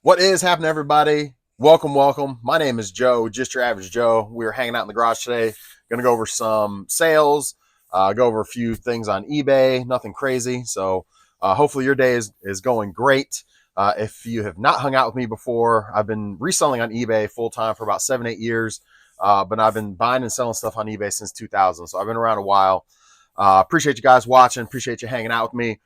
What is happening, everybody? Welcome. My name is Joe, just your average Joe. We were hanging out in the garage today. Going to go over some sales, go over a few things on eBay, nothing crazy. So hopefully your day is going great. If you have not hung out with me before, I've been reselling on eBay full time for about 7-8 years. But I've been buying and selling stuff on eBay since 2000. So I've been around a while. Appreciate you guys watching. Appreciate you hanging out with me.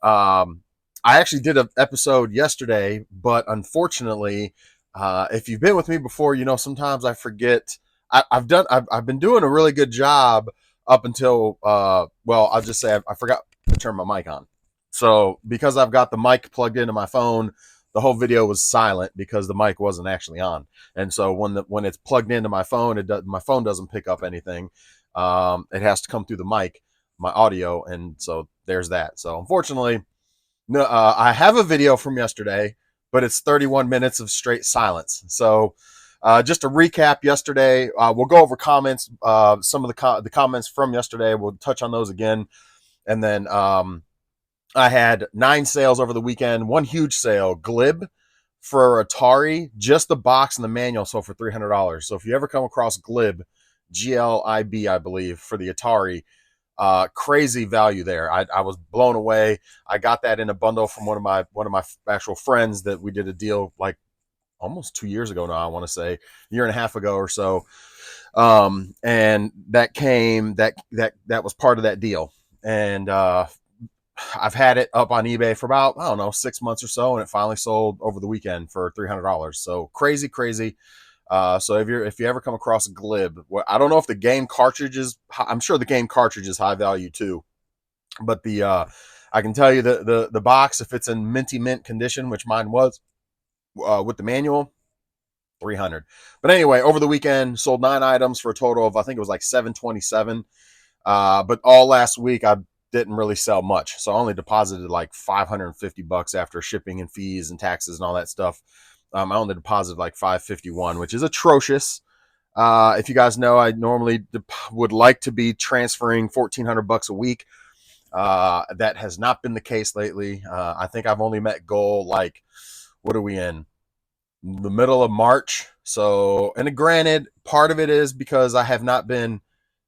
Um, I actually did an episode yesterday, but unfortunately, if you've been with me before, you know sometimes I forget. I've been doing a really good job up until well, I'll just say I forgot to turn my mic on. So because I've got the mic plugged into my phone, the whole video was silent because the mic wasn't actually on. And so when it's plugged into my phone, my phone doesn't pick up anything. It has to come through the mic, my audio, and so there's that. So unfortunately. No, I have a video from yesterday, but it's 31 minutes of straight silence. So, just to recap yesterday, we'll go over comments. Some of the comments from yesterday, we'll touch on those again. And then I had 9 sales over the weekend. One huge sale, Glib for Atari, just the box and the manual sold for $300. So if you ever come across Glib, GLIB, I believe, for the Atari, crazy value there. I was blown away. I got that in a bundle from one of my actual friends that we did a deal like almost 2 years ago now. I want to say a year and a half ago or so. And that was part of that deal. And I've had it up on eBay for about, I don't know, 6 months or so, and it finally sold over the weekend for $300. So crazy. So if you ever come across a Glib, I don't know if the game cartridge is. I'm sure the game cartridge is high value too, but I can tell you the box, if it's in minty mint condition, which mine was, with the manual, 300. But anyway, over the weekend sold 9 items for a total of, I think it was like 727. But all last week I didn't really sell much, so I only deposited like $550 after shipping and fees and taxes and all that stuff. I only deposited like 551, which is atrocious. If you guys know, I normally would like to be transferring $1,400 a week. That has not been the case lately. I think I've only met goal like, what are we in? The middle of March. So, and granted, part of it is because I have not been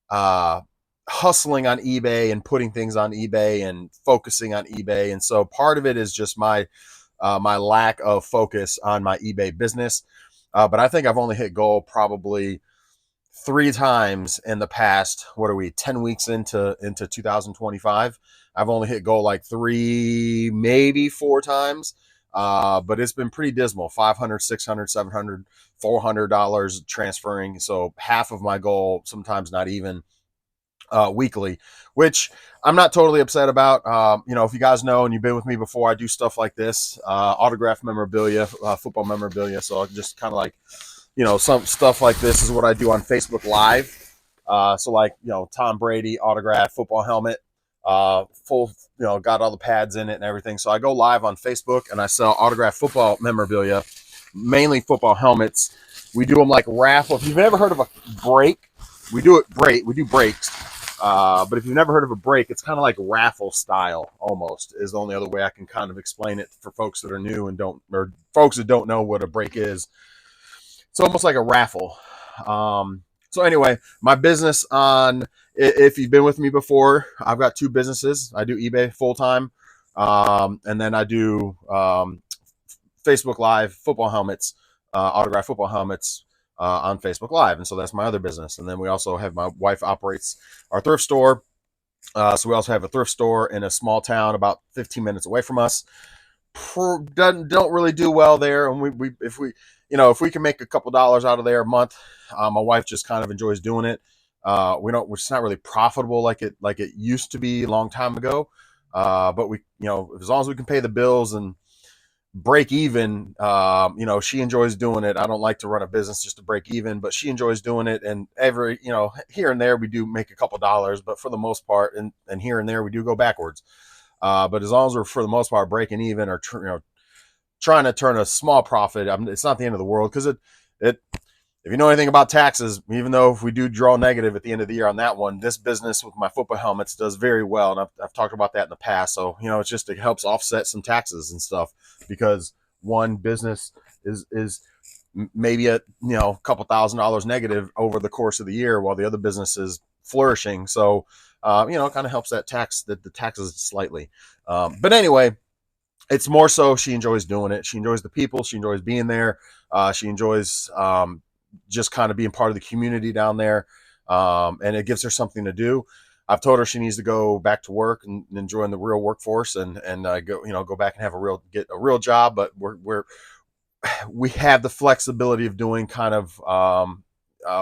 hustling on eBay and putting things on eBay and focusing on eBay. And so part of it is just my lack of focus on my eBay business. But I think I've only hit goal probably 3 times in the past, 10 weeks into 2025. I've only hit goal like 3, maybe 4 times. But it's been pretty dismal, $500, $600, $700, $400 transferring. So half of my goal, sometimes not even, weekly, which I'm not totally upset about. If you guys know and you've been with me before, I do stuff like this, autograph memorabilia, football memorabilia. So I just kind of like, some stuff like this is what I do on Facebook Live. So like, Tom Brady autograph football helmet, full, got all the pads in it and everything. So I go live on Facebook and I sell autograph football memorabilia, mainly football helmets. We do them like raffle. If you've never heard of a break, we do breaks. But if you've never heard of a break, it's kind of like raffle style almost, is the only other way I can kind of explain it for folks that are new and or folks that don't know what a break is. It's almost like a raffle. So anyway, my business if you've been with me before, I've got 2 businesses. I do eBay full time. And then I do, Facebook Live football helmets, autograph football helmets, on Facebook Live. And so that's my other business. And then we also have, my wife operates our thrift store. So we also have a thrift store in a small town about 15 minutes away from us. Don't really do well there. And if we can make a couple dollars out of there a month, my wife just kind of enjoys doing it. It's not really profitable like it used to be a long time ago. But as long as we can pay the bills and break even, she enjoys doing it. I don't like to run a business just to break even, but she enjoys doing it. And here and there we do make a couple dollars, but for the most part, and here and there we do go backwards. But as long as we're, for the most part, breaking even or trying to turn a small profit, it's not the end of the world. Because if you know anything about taxes, even though if we do draw negative at the end of the year on that one, this business with my football helmets does very well. And I've talked about that in the past. So, it helps offset some taxes and stuff, because one business is maybe a couple $1,000s negative over the course of the year, while the other business is flourishing. So it kind of helps the taxes slightly. But anyway, it's more so she enjoys doing it. She enjoys the people. She enjoys being there. She enjoys just kind of being part of the community down there, and it gives her something to do. I've told her she needs to go back to work and join the real workforce and go back and get a real job. But we have the flexibility of doing kind of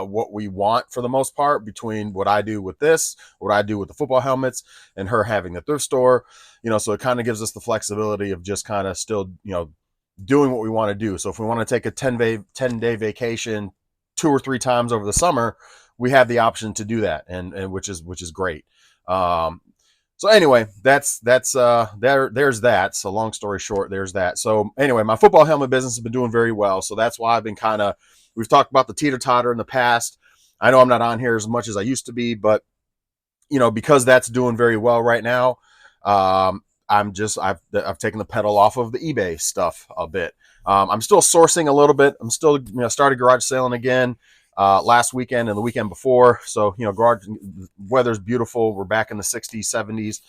what we want for the most part, between what I do with this, what I do with the football helmets, and her having the thrift store. So it kind of gives us the flexibility of just kind of still doing what we want to do. So if we want to take a 10-day vacation 2 or 3 times over the summer, we have the option to do that, and which is great. So anyway, there's that. So long story short, there's that. So anyway, my football helmet business has been doing very well. So that's why I've been we've talked about the teeter-totter in the past. I know I'm not on here as much as I used to be, but because that's doing very well right now, I've taken the pedal off of the eBay stuff a bit. I'm still sourcing a little bit. I'm still started garage selling again last weekend and the weekend before. So garage weather's beautiful. We're back in the 60s, 70s.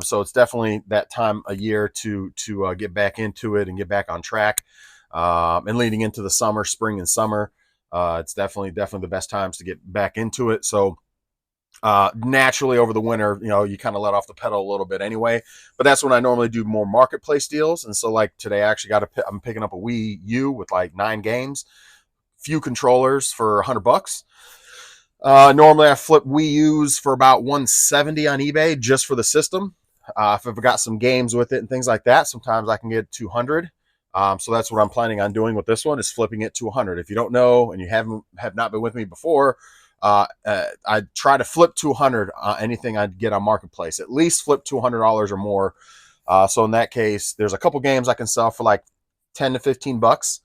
So it's definitely that time of year to get back into it and get back on track. And leading into the spring and summer, it's definitely the best times to get back into it. So naturally over the winter, you kind of let off the pedal a little bit anyway, but that's when I normally do more marketplace deals. And so like today, I actually I'm picking up a Wii U with like 9 games, few controllers for $100. Normally I flip Wii U's for about $170 on eBay just for the system. If I've got some games with it and things like that, sometimes I can get $200. So that's what I'm planning on doing with this one, is flipping it to $100. If you don't know and you have not been with me before, I try to flip to $100 anything I get on marketplace, at least flip to $100 or more. So in that case, there's a couple games I can sell for like 10 to 15 bucks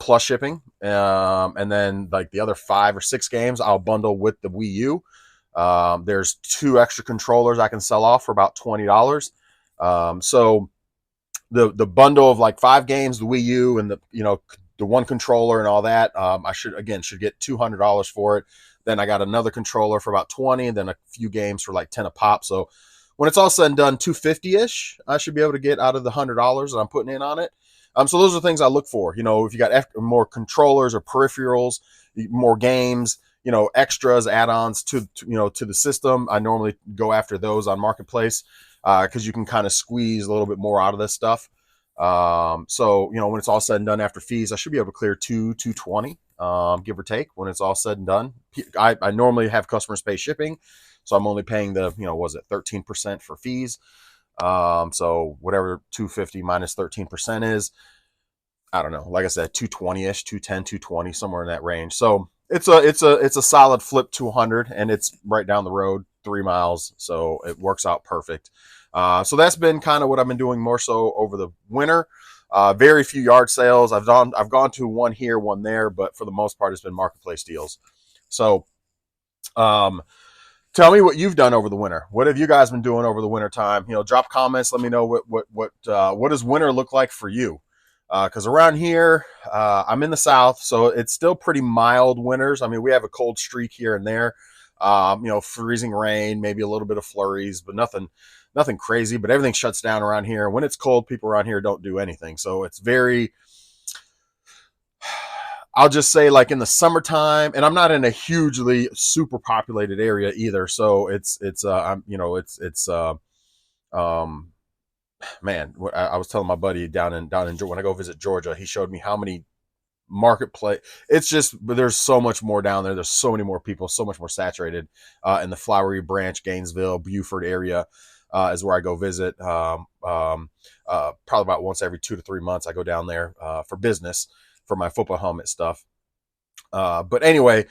plus shipping, and then like the other 5 or 6 games I'll bundle with the Wii U. There's 2 extra controllers I can sell off for about $20. So the bundle of like 5 games, the Wii U, and the 1 controller and all that, I should get $200 for it. Then I got another controller for about 20, and then a few games for like 10 a pop. So when it's all said and done, 250-ish, I should be able to get out of the $100 that I'm putting in on it. So those are things I look for. If you got more controllers or peripherals, more games, extras, add-ons to the system, I normally go after those on marketplace, because you can kind of squeeze a little bit more out of this stuff. So when it's all said and done after fees, I should be able to clear $220, give or take, when it's all said and done. I normally have customers pay shipping, so I'm only paying the 13% for fees. So whatever 250 minus 13% is, I don't know, like I said, 220-ish, 210, 220, somewhere in that range. So it's a solid flip to 100, and it's right down the road, 3 miles. So it works out perfect. So that's been kind of what I've been doing more so over the winter. Very few yard sales. I've gone to one here, one there, but for the most part, it's been marketplace deals. So, tell me what you've done over the winter. What have you guys been doing over the winter time? Drop comments. Let me know what does winter look like for you? Because around here, I'm in the South, so it's still pretty mild winters. I mean, we have a cold streak here and there. Freezing rain, maybe a little bit of flurries, but nothing crazy. But everything shuts down around here. When it's cold, people around here don't do anything. So it's very, I'll just say, like in the summertime, and I'm not in a hugely super populated area either. So man, I was telling my buddy down in when I go visit Georgia, he showed me how many marketplace. It's just, but there's so much more down there. There's so many more people, so much more saturated in the Flowery Branch, Gainesville, Buford area is where I go visit. Probably about once every 2 to 3 months, I go down there for business for my football helmet stuff. But anyway,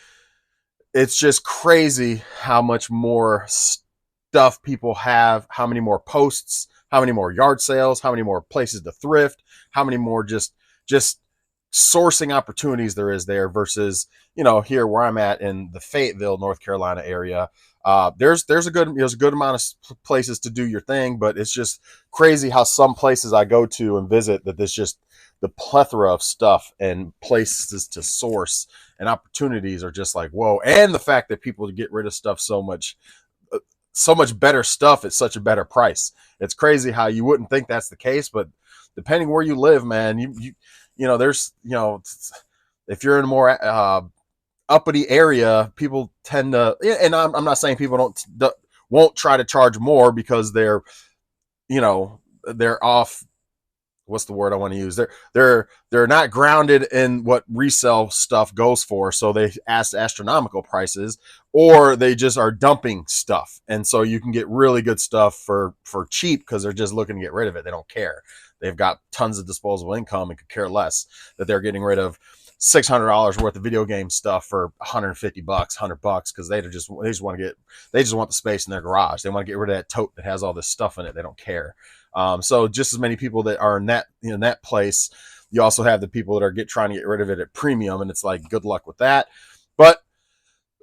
it's just crazy how much more stuff people have, how many more posts, how many more yard sales, how many more places to thrift, how many more just sourcing opportunities there is there versus, here where I'm at in the Fayetteville, North Carolina area. There's a good amount of places to do your thing, but it's just crazy how some places I go to and visit that there's just the plethora of stuff and places to source and opportunities are just like, whoa. And the fact that people get rid of stuff so much better stuff at such a better price. It's crazy how you wouldn't think that's the case, but depending where you live, man, there's, if you're in a more uppity area, people tend to, and I'm not saying people won't try to charge more because they're off. What's the word I want to use? They're not grounded in what resale stuff goes for, so they ask astronomical prices, or they just are dumping stuff, and so you can get really good stuff for cheap because they're just looking to get rid of it. They don't care. They've got tons of disposable income and could care less that they're getting rid of $600 worth of video game stuff for $150, $100 because they just want the space in their garage. They want to get rid of that tote that has all this stuff in it. They don't care. So just as many people that are in that place, you also have the people that are trying to get rid of it at premium, and it's like, good luck with that. But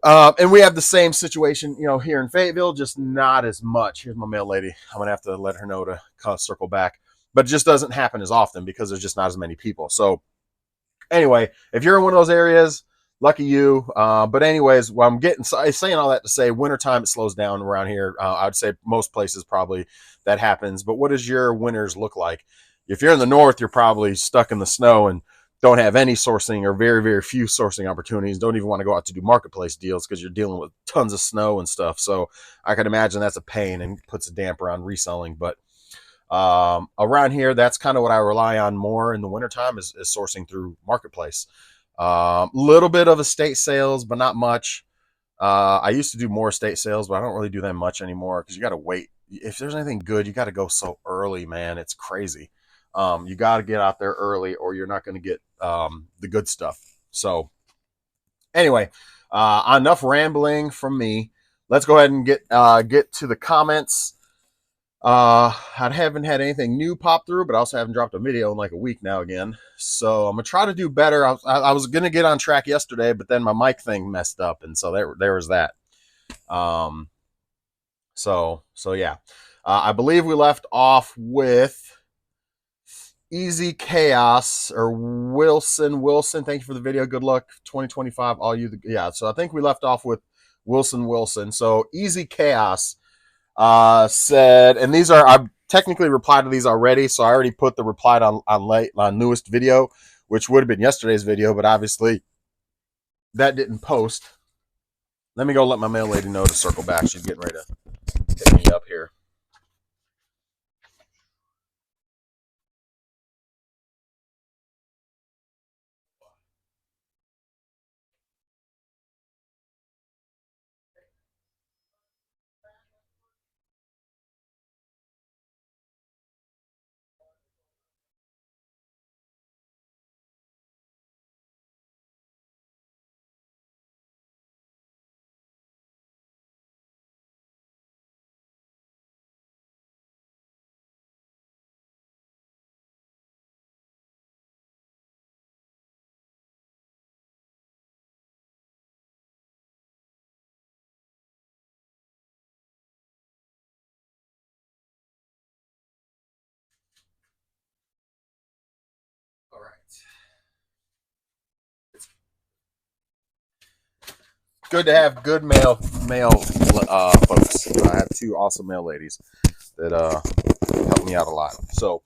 and we have the same situation, here in Fayetteville, just not as much. Here's my mail lady. I'm gonna have to let her know to circle back, but it just doesn't happen as often because there's just not as many people. So anyway, if you're in one of those areas, lucky you. But anyways, well, I'm saying all that to say, wintertime, it slows down around here. I'd say most places probably that happens. But what does your winters look like? If you're in the north, you're probably stuck in the snow and don't have any sourcing or very, very few sourcing opportunities. Don't even want to go out to do marketplace deals because you're dealing with tons of snow and stuff. So I can imagine that's a pain and puts a damper on reselling. But around here, that's kind of what I rely on more in the wintertime is sourcing through marketplace. Little bit of estate sales, but not much. I used to do more estate sales, but I don't really do that much anymore because you got to wait. If there's anything good, you got to go so early, man. It's crazy. You got to get out there early or you're not going to get the good stuff. So anyway, enough rambling from me. Let's go ahead and get to the comments. I haven't had anything new pop through, but I also haven't dropped a video in like a week now again. So I'm gonna try to do better. I was gonna get on track yesterday, but then my mic thing messed up, and so there was that. So yeah. I believe we left off with Easy Chaos or Wilson. Thank you for the video. Good luck 2025, all you. Yeah. So I think we left off with Wilson. So Easy Chaos said, and these are, I've technically replied to these already, so I already put the reply on newest video, which would have been yesterday's video, but obviously that didn't post. Let me go let my mail lady know to circle back. She's getting ready to hit me up here. All right. It's good to have good mail folks. I have two awesome mail ladies that help me out a lot. So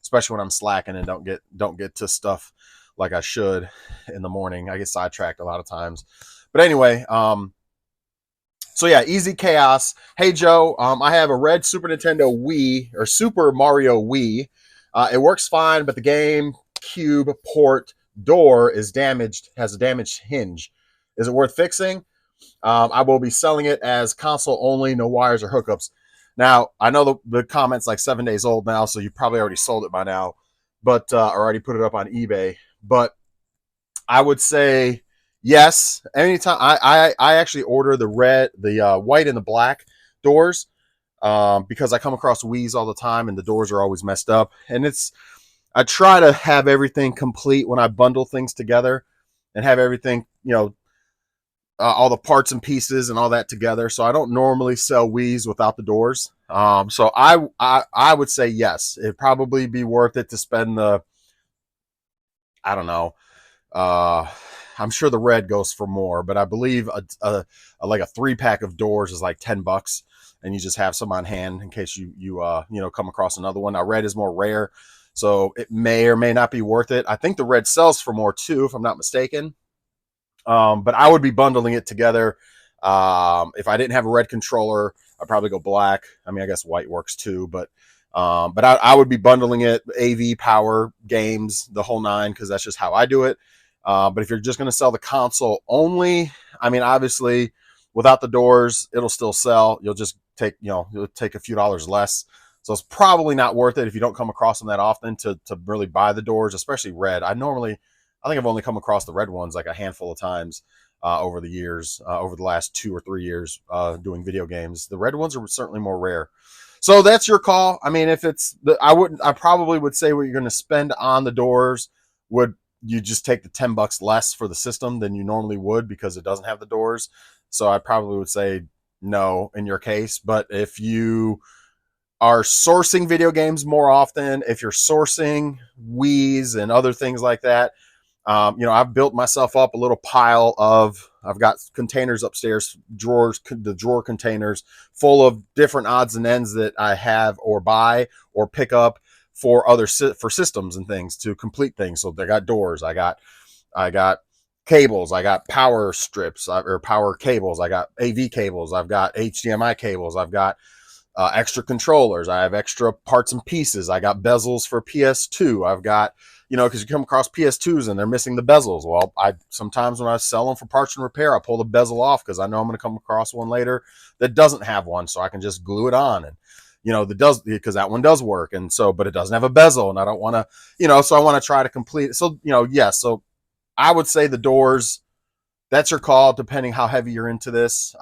especially when I'm slacking and don't get to stuff like I should in the morning. I get sidetracked a lot of times. But anyway, so yeah, Easy Chaos. Hey Joe, I have a red Super Nintendo Wii or Super Mario Wii. It works fine, but the GameCube port door is damaged, has a damaged hinge. Is it worth fixing? I will be selling it as console only, no wires or hookups. Now, I know the comment's like 7 days old now, so you probably already sold it by now, but or already put it up on eBay. But I would say yes. Anytime I actually order the white and the black doors because I come across Wii's all the time and the doors are always messed up. And I try to have everything complete when I bundle things together and have everything, all the parts and pieces and all that together. So I don't normally sell Wii's without the doors. So I would say yes, it'd probably be worth it to spend the, I don't know. I'm sure the red goes for more, but I believe like a 3-pack of doors is like $10, and you just have some on hand in case you come across another one. Now red is more rare, so it may or may not be worth it. I think the red sells for more too, if I'm not mistaken. But I would be bundling it together. If I didn't have a red controller, I'd probably go black. I mean, I guess white works too, but I would be bundling it, AV, power, games, the whole nine, because that's just how I do it. But if you're just going to sell the console only, I mean, obviously, without the doors, it'll still sell. You'll just you'll take a few dollars less. So it's probably not worth it if you don't come across them that often to really buy the doors, especially red. I think I've only come across the red ones like a handful of times over the years, over the last 2 or 3 years doing video games. The red ones are certainly more rare. So that's your call. I mean, if it's, I probably would say what you're going to spend on the doors would, you just take the $10 less for the system than you normally would because it doesn't have the doors. So I probably would say no in your case. But if you are sourcing video games more often, if you're sourcing Wii's and other things like that, I've built myself up a little pile of, I've got containers upstairs, the drawer containers full of different odds and ends that I have or buy or pick up for for systems and things to complete things. So I got doors, I got cables, I got power strips or power cables, I got AV cables, I've got HDMI cables, I've got extra controllers, I have extra parts and pieces, I got bezels for PS2, I've got, because you come across PS2s and they're missing the bezels. Well, sometimes when I sell them for parts and repair, I pull the bezel off because I know I'm going to come across one later that doesn't have one, so I can just glue it on, and because that one does work, and so, but it doesn't have a bezel, and I don't want to, so I want to try to complete it. So yes, so I would say the doors. That's your call, depending how heavy you're into this.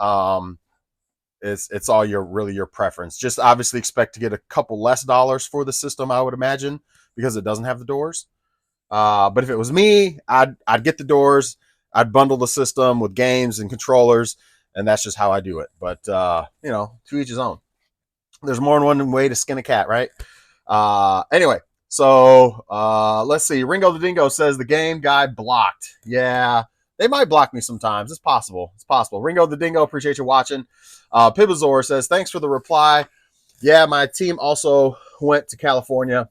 It's all your preference. Just obviously expect to get a couple less dollars for the system, I would imagine, because it doesn't have the doors. But if it was me, I'd get the doors, I'd bundle the system with games and controllers, and that's just how I do it. But to each his own. There's more than one way to skin a cat, right? Anyway, so let's see. Ringo the Dingo says the game guy blocked. Yeah, they might block me sometimes. It's possible. It's possible. Ringo the Dingo, appreciate you watching. Pibazor says, thanks for the reply. Yeah, my team also went to California.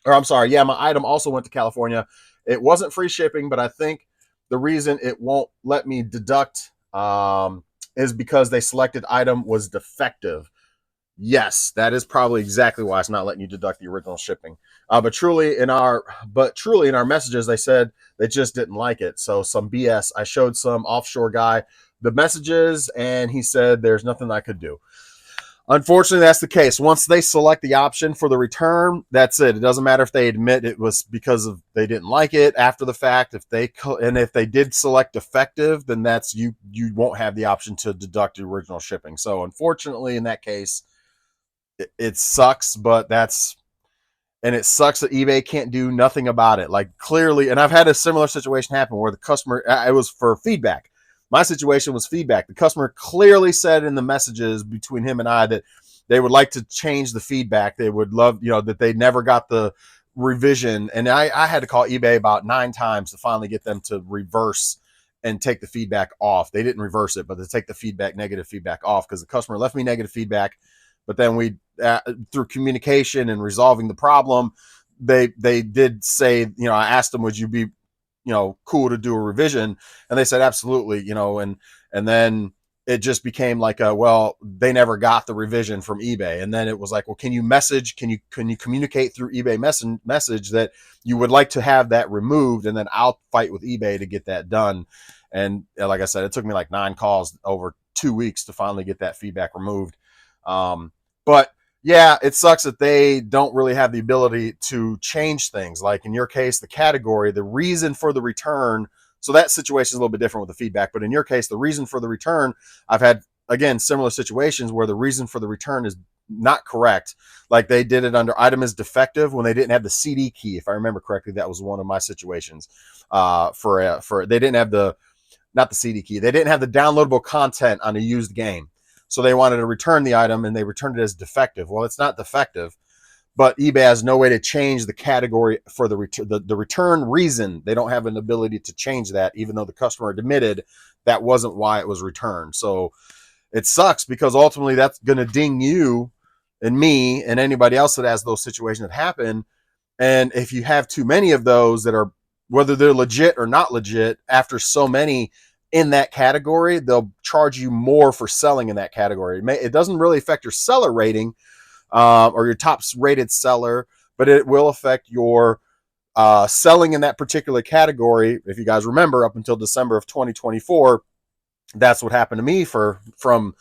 Or I'm sorry, yeah, my item also went to California. It wasn't free shipping, but I think the reason it won't let me deduct is because they selected item was defective. Yes, that is probably exactly why it's not letting you deduct the original shipping. But truly in our messages, they said they just didn't like it. So some BS. I showed some offshore guy the messages, and he said there's nothing I could do. Unfortunately, that's the case. Once they select the option for the return, that's it. It doesn't matter if they admit it was because of they didn't like it after the fact. If they did select defective, then that's you won't have the option to deduct the original shipping. So unfortunately, in that case, it sucks, but it sucks that eBay can't do nothing about it. Like clearly, and I've had a similar situation happen where the customer, it was for feedback. My situation was feedback. The customer clearly said in the messages between him and I that they would like to change the feedback. They would love, that they never got the revision. And I had to call eBay about 9 times to finally get them to reverse and take the feedback off. They didn't reverse it, but to take the negative feedback off, because the customer left me negative feedback. But then we, through communication and resolving the problem, they did say, I asked them, would you be, cool to do a revision? And they said, absolutely, and then it just became like they never got the revision from eBay. And then it was like, well, can you communicate through eBay message that you would like to have that removed? And then I'll fight with eBay to get that done. And like I said, it took me like 9 calls over 2 weeks to finally get that feedback removed. But yeah, it sucks that they don't really have the ability to change things. Like in your case, the category, the reason for the return. So that situation is a little bit different with the feedback. But in your case, the reason for the return, I've had, again, similar situations where the reason for the return is not correct. Like they did it under item is defective when they didn't have the CD key. If I remember correctly, that was one of my situations. They didn't have the not the CD key. They didn't have the downloadable content on a used game. So they wanted to return the item and they returned it as defective. Well, it's not defective, but eBay has no way to change the category for the return reason. They don't have an ability to change that, even though the customer admitted that wasn't why it was returned. So it sucks because ultimately that's going to ding you and me and anybody else that has those situations that happen. And if you have too many of those that are, whether they're legit or not legit, after so many in that category, they'll charge you more for selling in that category. It doesn't really affect your seller rating or your top rated seller, but it will affect your selling in that particular category. If you guys remember, up until December of 2024, that's what happened to me from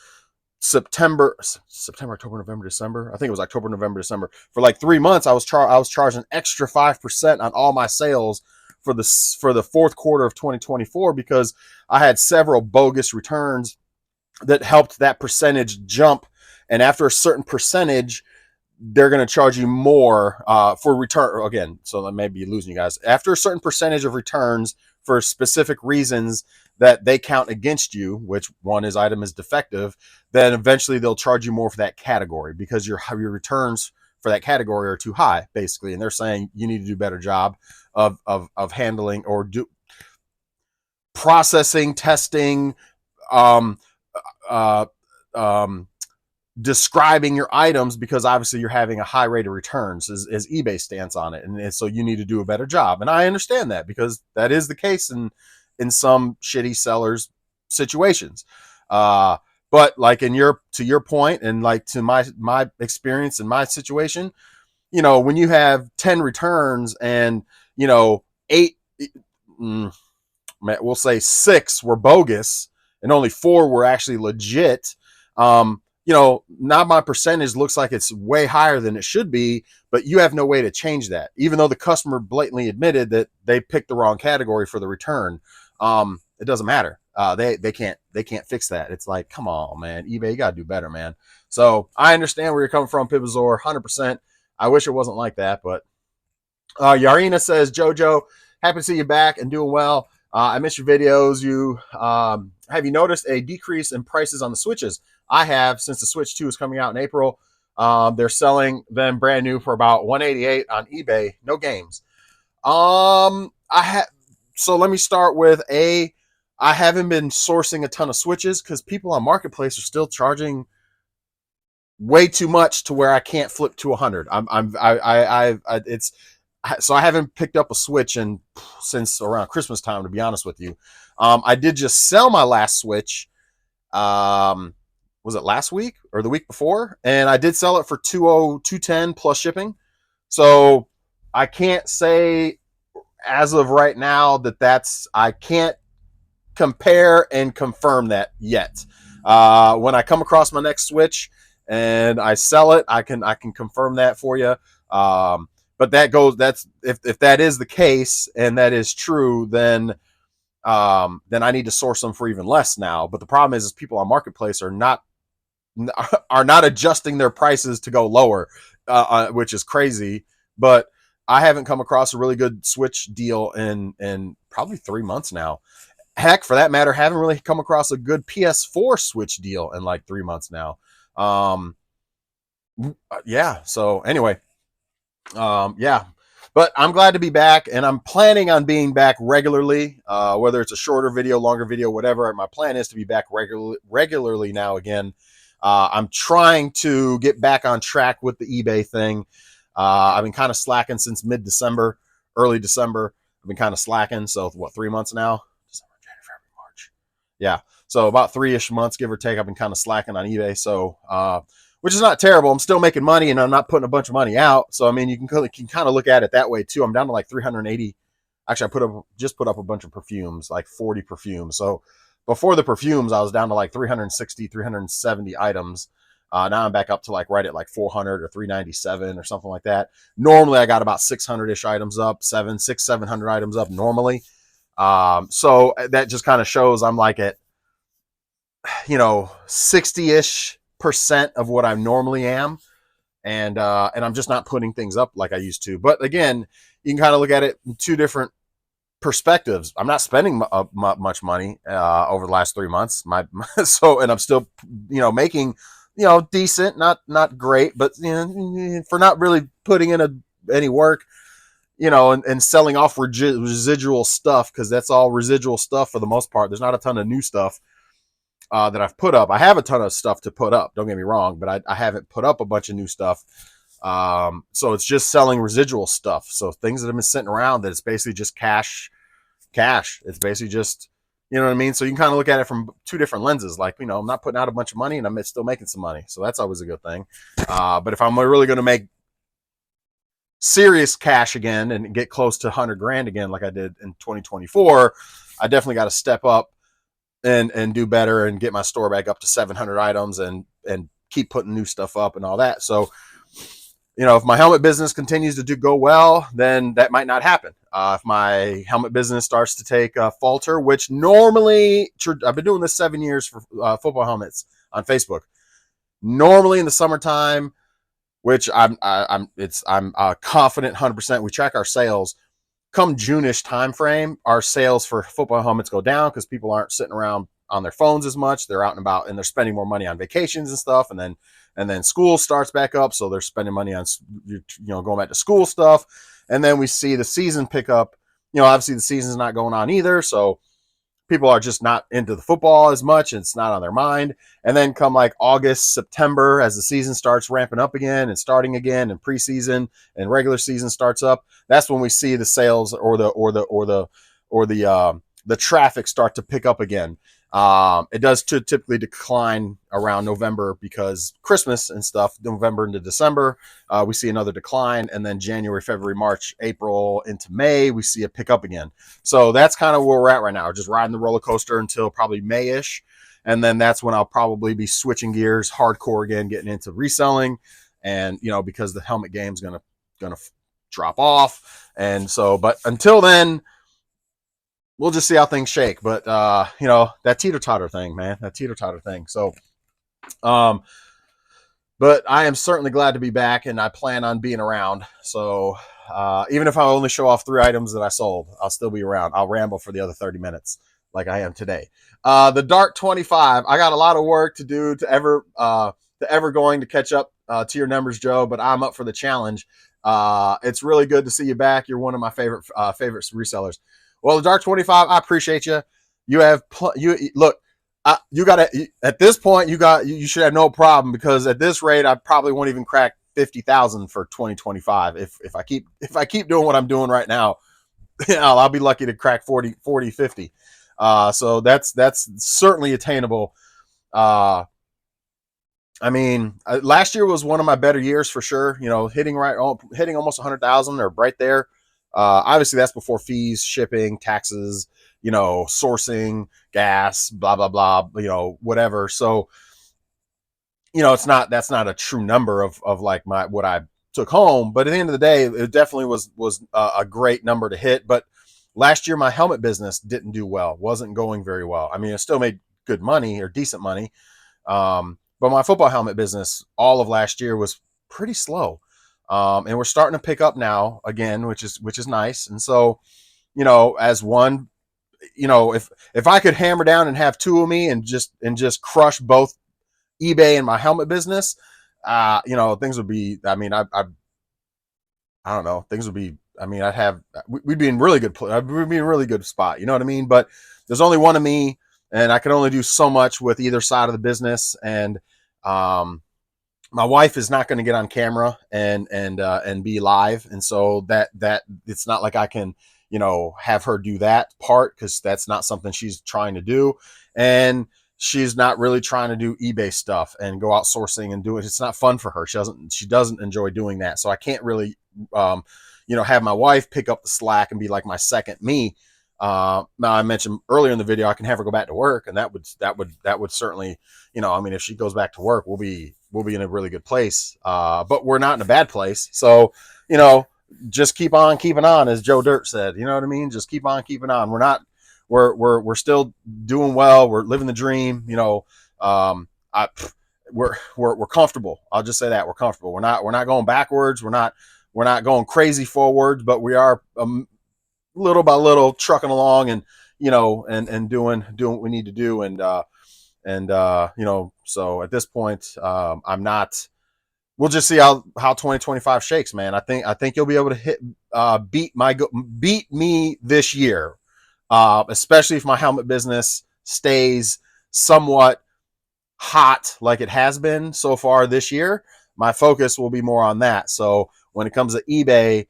September, October, November, December. I think it was October, November, December. For like 3 months, I was charging extra 5% on all my sales for the fourth quarter of 2024 because I had several bogus returns that helped that percentage jump. And after a certain percentage, they're going to charge you more for return again. So that may be losing you guys. After a certain percentage of returns for specific reasons that they count against you, which one is item is defective, then eventually they'll charge you more for that category because your returns for that category are too high, basically. And they're saying you need to do a better job of handling or do processing, testing, describing your items, because obviously you're having a high rate of returns is eBay stance on it. And so you need to do a better job. And I understand that because that is the case in some shitty sellers situations. But like to your point, and like to my experience in my situation, when you have 10 returns and, 8, we'll say 6 were bogus and only 4 were actually legit. Now my percentage looks like it's way higher than it should be, but you have no way to change that. Even though the customer blatantly admitted that they picked the wrong category for the return, it doesn't matter. They can't fix that. It's like, come on, man, eBay, you gotta do better, man. So I understand where you're coming from, Pibazor, 100%. I wish it wasn't like that, but Yarina says, Jojo, happy to see you back and doing well. I missed your videos. Have you noticed a decrease in prices on the Switches? I have, since the Switch 2 is coming out in April. They're selling them brand new for about $188 on eBay. No games. So let me start with I haven't been sourcing a ton of Switches because people on Marketplace are still charging way too much to where I can't flip to 100. So I haven't picked up a Switch since around Christmas time, to be honest with you. I did just sell my last Switch. Was it last week or the week before? And I did sell it for $210 plus shipping. So I can't say as of right now I can't compare and confirm that yet. When I come across my next Switch and I sell it, I can confirm that for you. But if that is the case and that is true, then I need to source them for even less now. But the problem is people on Marketplace are not adjusting their prices to go lower, which is crazy. But I haven't come across a really good Switch deal in probably 3 months now. Heck, for that matter, haven't really come across a good PS4 Switch deal in like 3 months now. Yeah. So anyway, yeah. But I'm glad to be back, and I'm planning on being back regularly, whether it's a shorter video, longer video, whatever. My plan is to be back regularly now again. I'm trying to get back on track with the eBay thing. I've been kind of slacking since mid-December, early December. I've been kind of slacking. So what, 3 months now? December, January, February, March. Yeah. So about 3-ish months, give or take. I've been kind of slacking on eBay. So, which is not terrible. I'm still making money and I'm not putting a bunch of money out. So, I mean, you can kind of look at it that way too. I'm down to like 380. Actually, I just put up a bunch of perfumes, like 40 perfumes. So before the perfumes, I was down to like 360, 370 items. Now I'm back up to like right at like 400 or 397 or something like that. Normally I got about 600-ish items up, 700 items up normally. So that just kind of shows I'm like at, 60-ish% of what I normally am. And I'm just not putting things up like I used to. But again, you can kind of look at it in two different perspectives, I'm not spending much money over the last 3 months. And I'm still, making, decent, not great, but for not really putting in any work, and selling off residual stuff, because that's all residual stuff for the most part. There's not a ton of new stuff that I've put up. I have a ton of stuff to put up, don't get me wrong, but I haven't put up a bunch of new stuff. So it's just selling residual stuff. So things that have been sitting around that it's basically just cash. It's basically just, you know what I mean? So you can kind of look at it from two different lenses. Like, I'm not putting out a bunch of money and I'm still making some money. So that's always a good thing. But if I'm really going to make serious cash again and get close to 100 grand again, like I did in 2024, I definitely got to step up and do better and get my store back up to 700 items and keep putting new stuff up and all that. So, if my helmet business continues to go well, then that might not happen. If my helmet business starts to take a falter, which normally, I've been doing this 7 years for football helmets on Facebook. Normally in the summertime, which I'm confident 100%. We track our sales. Come June-ish time frame, our sales for football helmets go down because people aren't sitting around on their phones as much. They're out and about and they're spending more money on vacations and stuff. And then school starts back up, so they're spending money on going back to school stuff. And then we see the season pick up. Obviously the season's not going on either, so people are just not into the football as much, and it's not on their mind. And then come like August, September, as the season starts ramping up again and starting again, and preseason and regular season starts up, that's when we see the sales or the traffic start to pick up again. It does typically decline around November because Christmas and stuff, November into December, we see another decline. And then January, February, March, April into May, we see it pick up again. So that's kind of where we're at right now. We're just riding the roller coaster until probably May-ish. And then that's when I'll probably be switching gears hardcore again, getting into reselling. And, because the helmet game's going to drop off. And so, but until then, we'll just see how things shake. But, that teeter-totter thing, man, So, but I am certainly glad to be back, and I plan on being around. So, even if I only show off 3 items that I sold, I'll still be around. I'll ramble for the other 30 minutes like I am today. The Dark 25, I got a lot of work to do to ever going to catch up to your numbers, Joe, but I'm up for the challenge. It's really good to see you back. You're one of my favorite resellers. Well, the Dark 25, I appreciate you. You have look. You got to, at this point, you should have no problem, because at this rate, I probably won't even crack 50,000 for 2025. If I keep doing what I'm doing right now, I'll be lucky to crack 40, 50. So that's certainly attainable. Last year was one of my better years for sure. Hitting almost 100,000 or right there. Obviously that's before fees, shipping, taxes, sourcing, gas, blah, blah, blah, whatever. So, that's not a true number of like what I took home, but at the end of the day, it definitely was a great number to hit. But last year, my helmet business didn't do well, wasn't going very well. I still made good money or decent money. But my football helmet business, all of last year, was pretty slow. And we're starting to pick up now again, which is nice. And so, as one, if I could hammer down and have 2 of me and just crush both eBay and my helmet business, things would be, I don't know, things would be, we'd be in really good, we'd be in a really good spot. You know what I mean? But there's only one of me, and I can only do so much with either side of the business. And, my wife is not going to get on camera and be live. And so that it's not like I can, have her do that part, because that's not something she's trying to do. And she's not really trying to do eBay stuff and go outsourcing and do it. It's not fun for her. She doesn't enjoy doing that. So I can't really, have my wife pick up the slack and be like my second me. Now I mentioned earlier in the video, I can have her go back to work, and that would certainly, if she goes back to work, we'll be in a really good place. But we're not in a bad place. So, just keep on keeping on, as Joe Dirt said. You know what I mean? Just keep on keeping on. We're still doing well. We're living the dream. We're comfortable. I'll just say that we're comfortable. We're not going backwards. We're not going crazy forward, but we are little by little trucking along, and and doing what we need to do, so at this point, I'm not. We'll just see how 2025 shakes, man. I think you'll be able to beat me this year, especially if my helmet business stays somewhat hot like it has been so far this year. My focus will be more on that. So when it comes to eBay,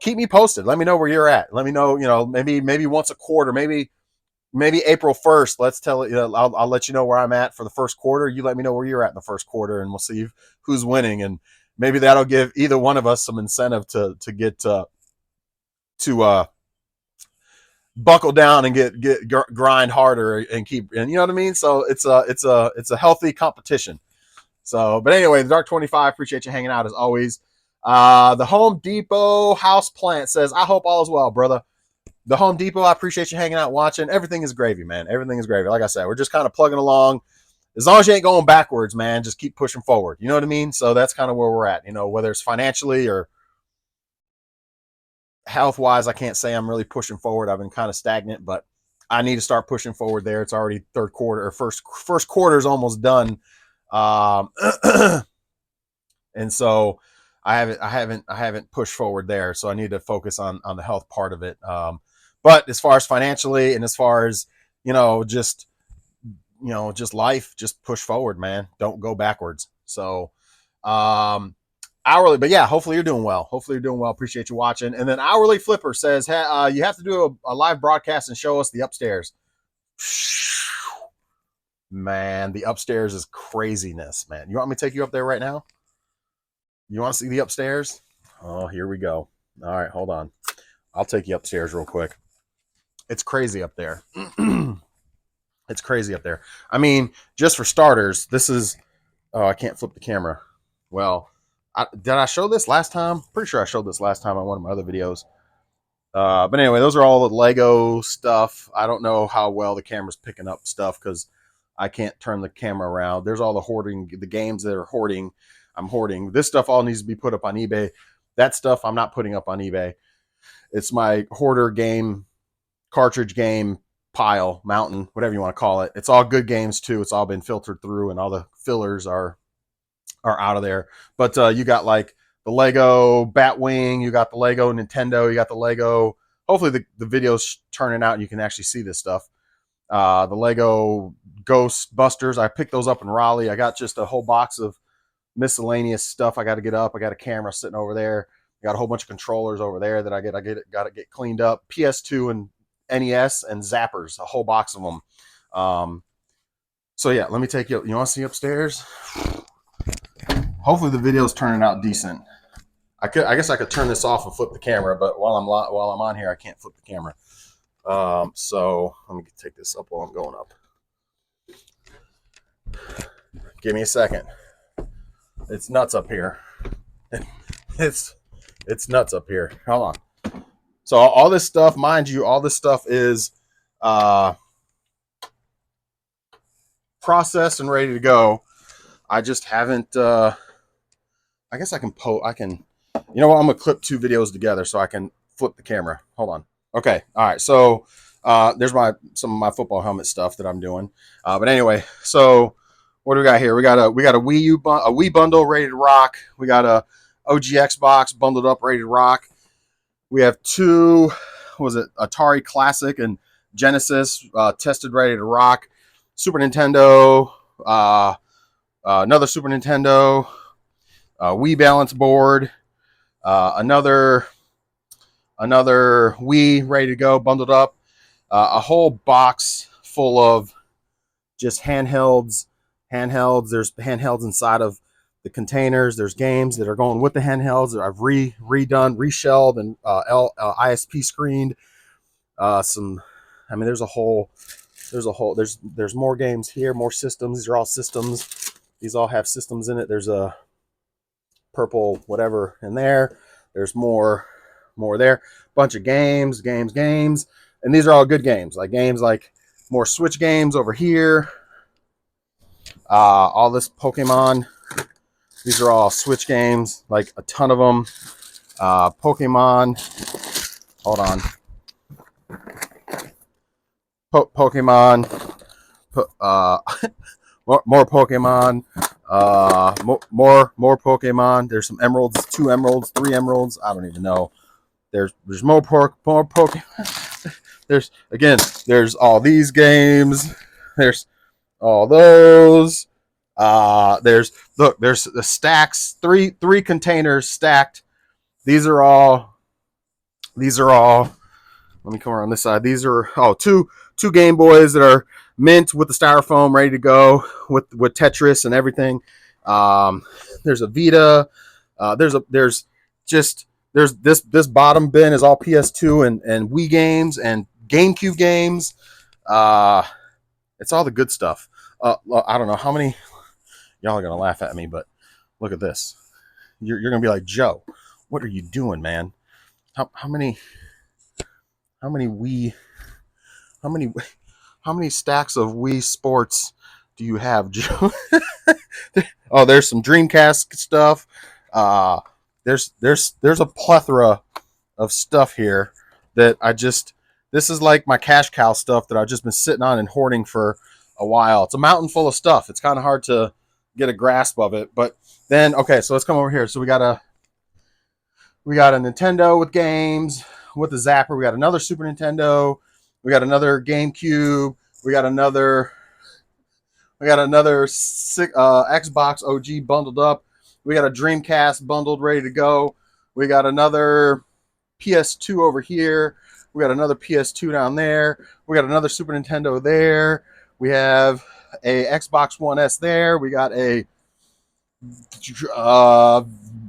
keep me posted. Let me know where you're at. Let me know, maybe once a quarter, maybe April 1st. Let's tell it. I'll let you know where I'm at for the first quarter. You let me know where you're at in the first quarter, and we'll see who's winning. And maybe that'll give either one of us some incentive to get to buckle down and grind harder and keep, and you know what I mean. So it's a healthy competition. So, but anyway, the Dark 25. Appreciate you hanging out as always. The Home Depot house plant says, "I hope all is well, brother." The Home Depot, I appreciate you hanging out, watching. Everything is gravy, man. Everything is gravy. Like I said, we're just kind of plugging along. As long as you ain't going backwards, man, just keep pushing forward. You know what I mean? So that's kind of where we're at. Whether it's financially or health-wise, I can't say I'm really pushing forward. I've been kind of stagnant, but I need to start pushing forward there. It's already third quarter, or first quarter is almost done. And so I haven't pushed forward there. So I need to focus on the health part of it. But as far as financially, and as far as, just life, just push forward, man. Don't go backwards. So, hourly, but yeah, hopefully you're doing well. Appreciate you watching. And then Hourly Flipper says, hey, you have to do a live broadcast and show us the upstairs. Man, the upstairs is craziness, man. You want me to take you up there right now? You want to see the upstairs? Oh, here we go. All right, hold on. I'll take you upstairs real quick. It's crazy up there. It's crazy up there. I mean, just for starters, this is... Oh, I can't flip the camera. Well, did I show this last time? Pretty sure I showed this last time on one of my other videos. But anyway, those are all the Lego stuff. I don't know how well the camera's picking up stuff because I can't turn the camera around. There's all the hoarding, the games that are hoarding. I'm hoarding. This stuff all needs to be put up on eBay. That stuff I'm not putting up on eBay. It's my hoarder game, cartridge game pile, mountain, whatever you want to call it. It's all good games too. It's all been filtered through, and all the fillers are out of there. But you got like the Lego Batwing, you got the Lego Nintendo, you got the Lego. Hopefully the video's turning out and you can actually see this stuff. The Lego Ghostbusters, I picked those up in Raleigh. I got just a whole box of miscellaneous stuff I got to get up. I got a camera sitting over there. I got a whole bunch of controllers over there that I got to get cleaned up. PS2 and NES and Zappers, a whole box of them. So yeah, let me take you. You want to see upstairs? Hopefully the video's turning out decent. I guess I could turn this off and flip the camera, but while I'm on here, I can't flip the camera. So let me take this up while I'm going up. Give me a second. It's nuts up here. It's nuts up here. Hold on. So all this stuff, mind you, all this stuff is processed and ready to go. I just haven't. I guess I can you know what? I'm gonna clip two videos together so I can flip the camera. Hold on. Okay. All right. So there's some of my football helmet stuff that I'm doing. But anyway, so what do we got here? We got a Wii U a Wii bundle ready to rock. We got a OG Xbox bundled up ready to rock. We have two, Atari Classic and Genesis tested ready to rock. Super Nintendo, another Super Nintendo, Wii balance board, another Wii ready to go, bundled up, a whole box full of just handhelds. There's handhelds inside of the containers. There's games that are going with the handhelds that I've redone, reshelled, and ISP screened. There's more games here, more systems. These are all systems. These all have systems in it. There's a purple whatever in there. There's more there. Bunch of games. And these are all good games. Like more Switch games over here. All this Pokemon. These are all Switch games, like a ton of them. Pokemon. Hold on. Pokemon, more Pokemon, more Pokemon. There's some emeralds, 2 emeralds, 3 emeralds. I don't even know. There's more Pokemon. There's all these games. There's all those. There's the stacks, three containers stacked. These are all. Let me come around this side. These are two Game Boys that are mint with the styrofoam ready to go with Tetris and everything. There's a Vita. There's this bottom bin is all PS2 and Wii games and GameCube games. It's all the good stuff. I don't know how many y'all are gonna laugh at me, but look at this. You're gonna be like, Joe, what are you doing, man? How many stacks of Wii Sports do you have, Joe? Oh, there's some Dreamcast stuff. There's a plethora of stuff here that this is like my cash cow stuff that I've just been sitting on and hoarding for a while. It's a mountain full of stuff. It's kind of hard to get a grasp of it. But then, okay, so let's come over here. So we got a Nintendo with games, with the Zapper. We got another Super Nintendo. We got another GameCube. We got another Xbox OG bundled up. We got a Dreamcast bundled, ready to go. We got another PS2 over here. We got another PS2 down there. We got another Super Nintendo there. We have a Xbox One S there. We got a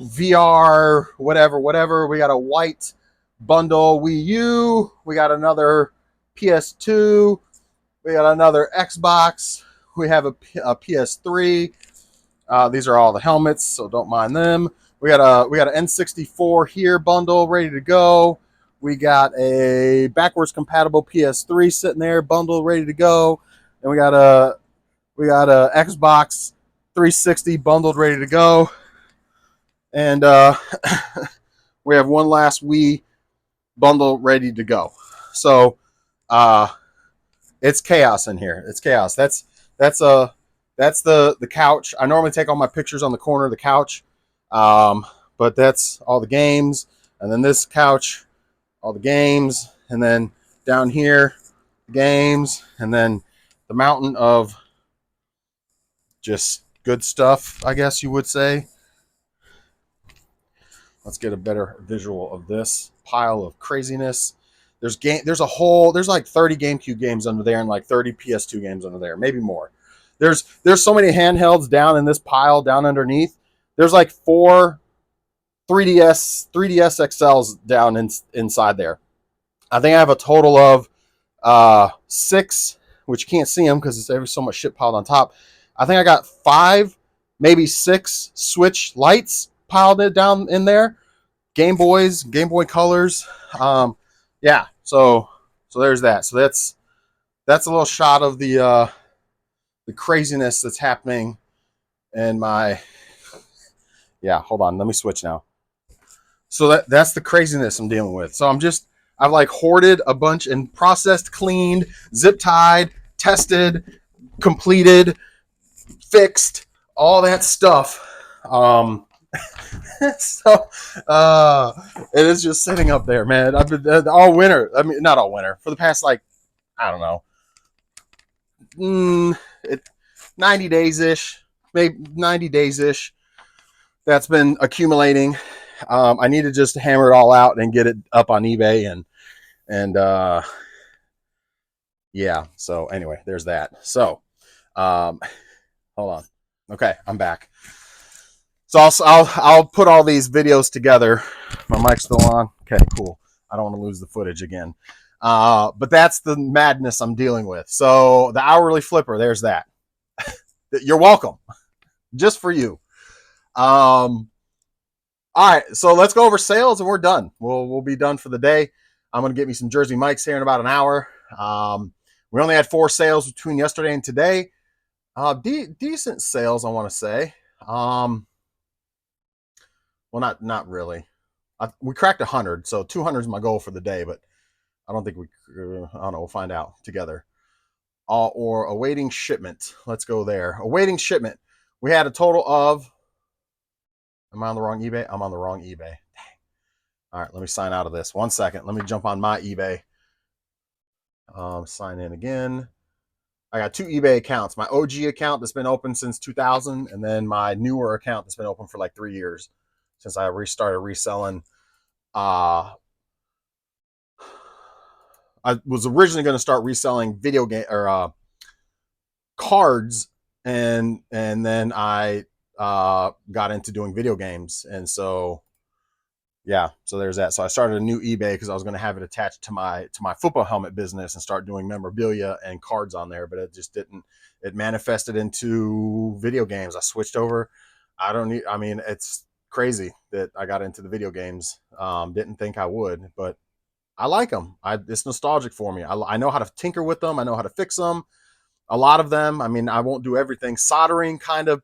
VR, whatever. We got a white bundle Wii U. We got another PS2. We got another Xbox. We have a PS3. These are all the helmets, so don't mind them. We got an N64 here bundle ready to go. We got a backwards compatible PS3 sitting there bundle ready to go, and we got a Xbox 360 bundled ready to go, and we have one last Wii bundle ready to go. So it's chaos in here. It's chaos. That's the couch. I normally take all my pictures on the corner of the couch, but that's all the games, and then this couch, all the games, and then down here, games, and then the mountain of just good stuff, I guess you would say. Let's get a better visual of this pile of craziness. There's like 30 GameCube games under there and like 30 PS2 games under there, maybe more. There's so many handhelds down in this pile down underneath. There's like 4 3DS XLs down inside there. I think I have a total of 6, which you can't see them because there's so much shit piled on top. I think I got 5, maybe 6 Switch lights piled down in there. Game Boy Colors. Yeah, so there's that. So that's a little shot of the craziness that's happening in my. Yeah, hold on. Let me switch now. So that's the craziness I'm dealing with. So I've like hoarded a bunch and processed, cleaned, zip tied, tested, completed, fixed, all that stuff. So it is just sitting up there, man. I've been all winter. I mean, not all winter. For the past, like, I don't know, 90 days ish, maybe 90 days ish. That's been accumulating. I need to just hammer it all out and get it up on eBay and yeah. So anyway, there's that. So hold on. Okay, I'm back. So I'll put all these videos together. My mic's still on. Okay, cool. I don't want to lose the footage again. But that's the madness I'm dealing with. So the hourly flipper, there's that. You're welcome. Just for you. All right, so let's go over sales and we're done. We'll be done for the day. I'm going to get me some Jersey Mike's here in about an hour. We only had 4 sales between yesterday and today. Decent sales, I want to say. Well, not really. We cracked 100, so 200 is my goal for the day, but I don't think I don't know. We'll find out together. or awaiting shipment. Let's go there. Awaiting shipment. We had a total of, am I on the wrong eBay? I'm on the wrong eBay. Dang. All right, let me sign out of this. 1 second. Let me jump on my eBay. Sign in again. I got 2 eBay accounts. My OG account that's been open since 2000, and then my newer account that's been open for like 3 years since I restarted reselling. I was originally going to start reselling video game or cards, and then I got into doing video games, and so yeah, so there's that. So I started a new eBay because I was going to have it attached to my football helmet business and start doing memorabilia and cards on there, but it just didn't. It manifested into video games. I switched over. I mean, it's crazy that I got into the video games. Didn't think I would, but I like them. It's nostalgic for me. I know how to tinker with them. I know how to fix them. A lot of them. I mean, I won't do everything. Soldering kind of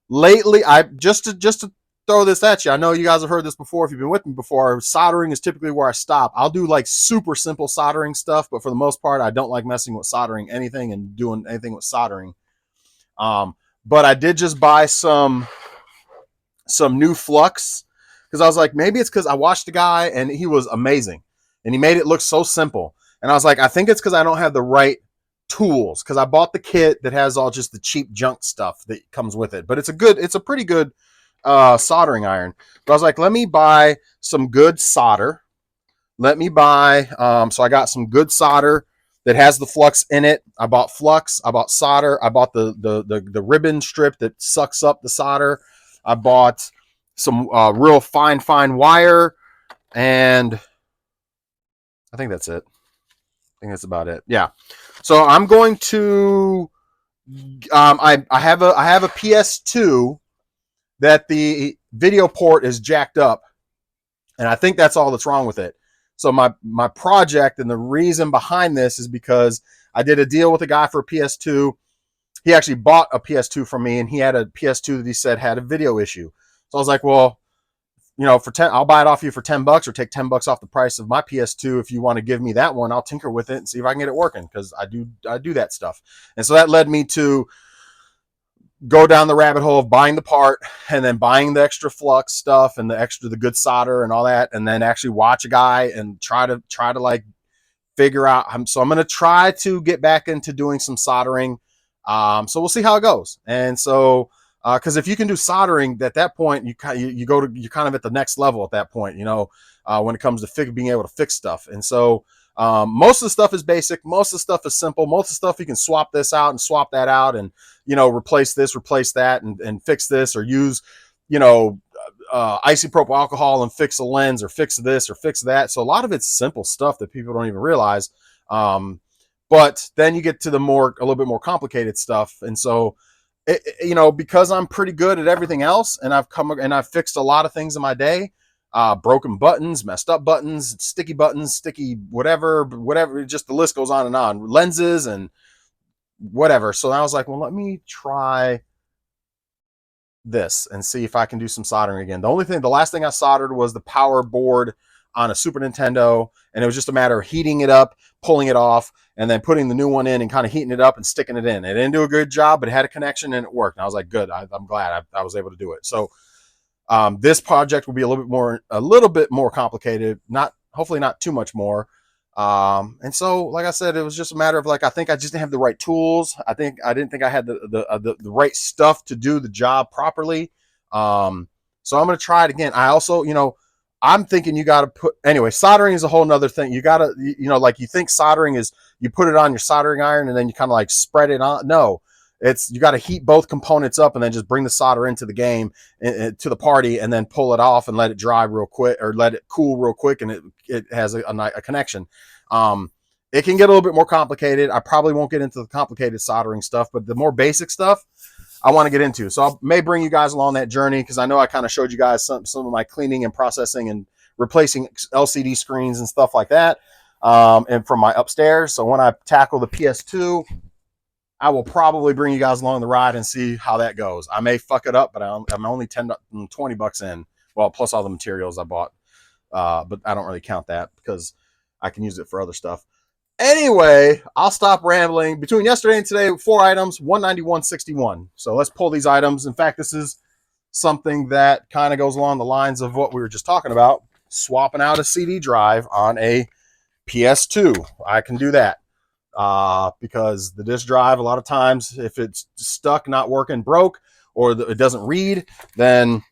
lately. I just to throw this at you. I know you guys have heard this before if you've been with me before. Soldering is typically where I stop. I'll do like super simple soldering stuff, but for the most part, I don't like messing with soldering anything and doing anything with soldering. But I did just buy some new flux because I was like, maybe it's because I watched the guy and he was amazing and he made it look so simple. And I was like, I think it's because I don't have the right tools, because I bought the kit that has all just the cheap junk stuff that comes with it. But it's a pretty good soldering iron. But I was like, let me buy some good solder. Let me buy, so I got some good solder that has the flux in it. I bought flux, I bought solder, I bought the ribbon strip that sucks up the solder. I bought some real fine wire, and I think that's it. I think that's about it. Yeah. So I'm going to, I have a PS2 that the video port is jacked up, and I think that's all that's wrong with it. So my project and the reason behind this is because I did a deal with a guy for a PS2. He actually bought a PS2 from me, and he had a PS2 that he said had a video issue. So I was like, well, you know, for 10, I'll buy it off you for $10 or take $10 off the price of my PS2. If you want to give me that one, I'll tinker with it and see if I can get it working, because I do that stuff. And so that led me to go down the rabbit hole of buying the part and then buying the extra flux stuff and the good solder and all that, and then actually watch a guy and try to like figure out. So I'm going to try to get back into doing some soldering. So we'll see how it goes. And so, because if you can do soldering at that point, you're kind of at the next level at that point, you know, when it comes to being able to fix stuff. And so most of the stuff is basic. Most of the stuff is simple. Most of the stuff you can swap this out and swap that out, and, you know, replace this, replace that, and fix this, or use, you know, isopropyl alcohol and fix a lens, or fix this or fix that. So a lot of it's simple stuff that people don't even realize. But then you get to a little bit more complicated stuff. And so, you know, because I'm pretty good at everything else, and I've fixed a lot of things in my day, broken buttons, messed up buttons, sticky whatever, just the list goes on, lenses and whatever. So I was like, well, let me try this and see if I can do some soldering again. The last thing I soldered was the power board on a Super Nintendo, and it was just a matter of heating it up, pulling it off, and then putting the new one in and kind of heating it up and sticking it in. It didn't do a good job, but it had a connection and it worked. And I was like, good. I'm glad I was able to do it. So this project will be a little bit more complicated, hopefully not too much more. And so, like I said, it was just a matter of, like, I think I just didn't have the right tools. I didn't think I had the right stuff to do the job properly. So I'm going to try it again. I also, you know, I'm thinking you got to anyway, soldering is a whole nother thing. You got to, you know, like, you think soldering is you put it on your soldering iron and then you kind of like spread it on. No, you got to heat both components up and then just bring the solder into the game, to the party, and then pull it off and let it dry real quick, or let it cool real quick, and it has a connection. It can get a little bit more complicated. I probably won't get into the complicated soldering stuff, but the more basic stuff I want to get into. So I may bring you guys along that journey, because I know I kind of showed you guys some of my cleaning and processing and replacing LCD screens and stuff like that, and from my upstairs. So when I tackle the PS2, I will probably bring you guys along the ride and see how that goes. I may fuck it up, but I'm only $20 in. Well, plus all the materials I bought, but I don't really count that because I can use it for other stuff. Anyway, I'll stop rambling. Between yesterday and today, 4 items, 191.61. So let's pull these items. In fact, this is something that kind of goes along the lines of what we were just talking about, swapping out a CD drive on a PS2. I can do that because the disk drive, a lot of times, if it's stuck, not working, broke, or it doesn't read, then,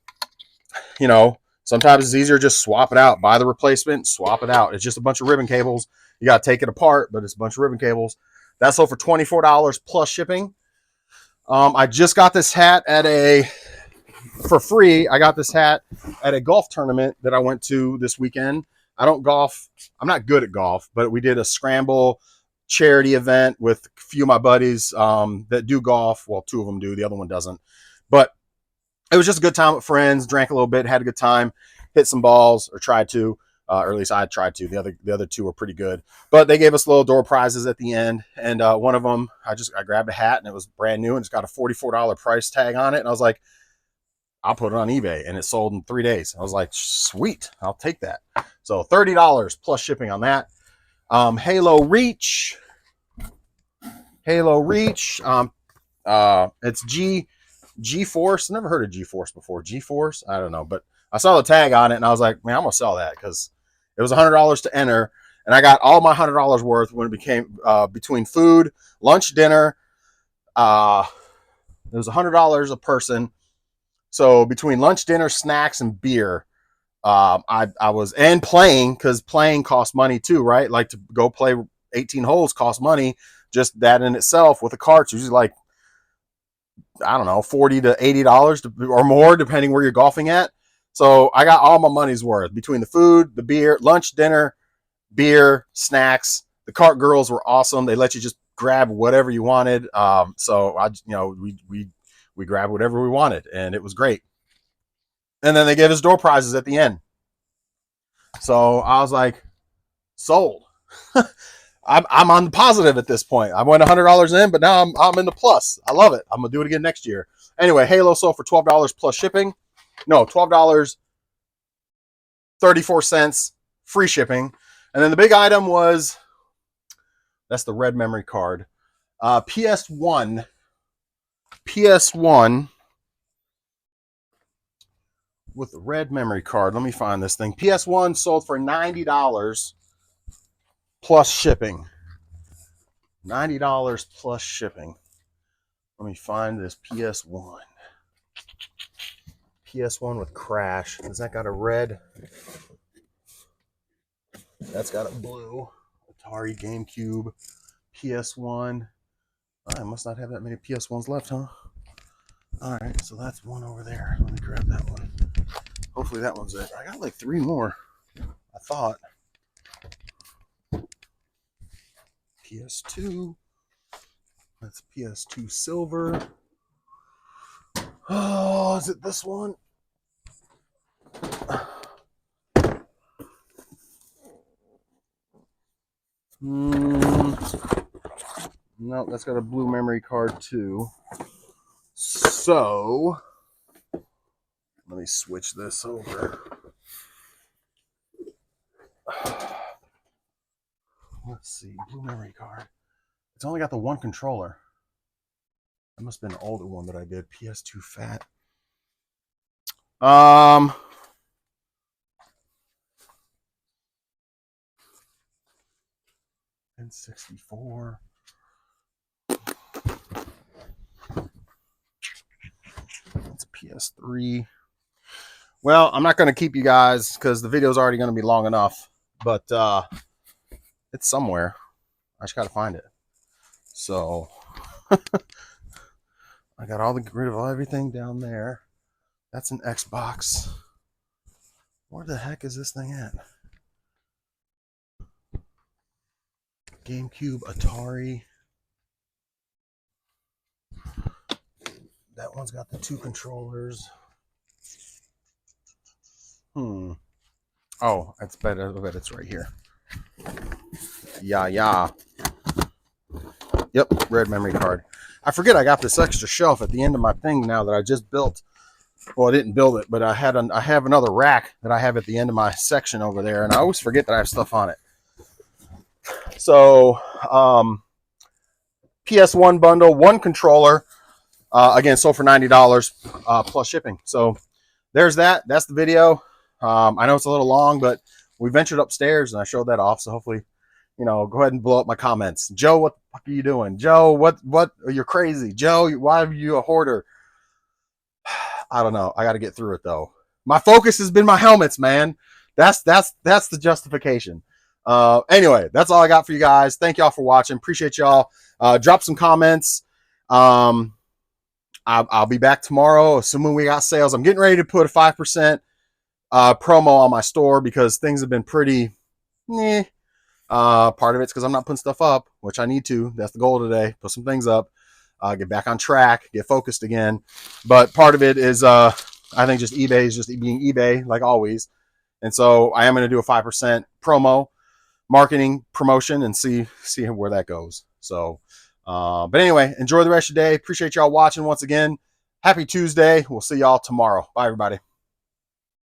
you know, sometimes it's easier just swap it out, buy the replacement, swap it out. It's just a bunch of ribbon cables. You got to take it apart, but it's a bunch of ribbon cables. That sold for $24 plus shipping. I just got this hat for free. I got this hat at a golf tournament that I went to this weekend. I don't golf. I'm not good at golf, but we did a scramble charity event with a few of my buddies that do golf. Well, 2 of them do. The other one doesn't. But it was just a good time with friends. Drank a little bit, had a good time, hit some balls, or tried to. Or at least I tried to. The other 2 were pretty good, but they gave us little door prizes at the end. And one of them, I grabbed a hat and it was brand new and it's got a $44 price tag on it. And I was like, I'll put it on eBay, and it sold in 3 days. I was like, sweet, I'll take that. So $30 plus shipping on that. Halo Reach. It's G-Force. Never heard of G-Force before. G-Force? I don't know, but I saw the tag on it and I was like, man, I'm gonna sell that because it was $100 to enter, and I got all my $100 worth when it became between food, lunch, dinner. It was $100 a person. So between lunch, dinner, snacks, and beer, I was, and playing, because playing costs money too, right? Like to go play 18 holes costs money. Just that in itself with a cart's usually like, I don't know, $40 to $80 or more, depending where you're golfing at. So I got all my money's worth between the food, the beer, lunch, dinner, beer, snacks. The cart girls were awesome. They let you just grab whatever you wanted. So we grabbed whatever we wanted, and it was great. And then they gave us door prizes at the end. So I was like, sold. I'm on the positive at this point. I went $100 in, but now I'm in the plus. I love it. I'm gonna do it again next year. Anyway, Halo sold for $12 plus shipping. No, $12.34 free shipping. And then the big item was, that's the red memory card. PS1 with the red memory card. Let me find this thing. PS1 sold for $90 plus shipping. $90 plus shipping. Let me find this PS1. PS1 with Crash. Has that got a red? That's got a blue. Atari, GameCube, PS1. I must not have that many PS1s left, huh? All right, so that's one over there. Let me grab that one. Hopefully that one's it. I got like 3 more, I thought. PS2. That's PS2 silver. Oh, is it this one? No, that's got a blue memory card too. So let me switch this over. Let's see, blue memory card. It's only got the one controller. That must have been an older one that I did. PS2 fat. N64. It's a PS3. Well, I'm not going to keep you guys because the video is already going to be long enough. But it's somewhere. I just got to find it. So I got rid of everything down there. That's an Xbox. Where the heck is this thing at? GameCube, Atari. That one's got the 2 controllers. Oh, that's better. I bet it's right here. Yeah. Yep, red memory card. I forget I got this extra shelf at the end of my thing now that I just built. Well, I didn't build it, but I have another rack that I have at the end of my section over there, and I always forget that I have stuff on it. So PS1 bundle, one controller, again, sold for $90 plus shipping. So there's that. That's the video. I know it's a little long, but we ventured upstairs and I showed that off. So hopefully, go ahead and blow up my comments. Joe, what the fuck are you doing? Joe, what, you're crazy. Joe, why are you a hoarder? I don't know. I got to get through it though. My focus has been my helmets, man. That's the justification. Anyway, that's all I got for you guys. Thank y'all for watching. Appreciate y'all. Drop some comments. I'll be back tomorrow, assuming we got sales. I'm getting ready to put a 5% promo on my store because things have been pretty part of it's because I'm not putting stuff up, which I need to. That's the goal today. Put some things up, get back on track, get focused again. But part of it is I think just eBay is just being eBay like always. And so I am going to do a 5% promo marketing promotion and see where that goes. So but anyway, enjoy the rest of your day. Appreciate y'all watching once again. Happy Tuesday. We'll see y'all tomorrow. Bye, everybody.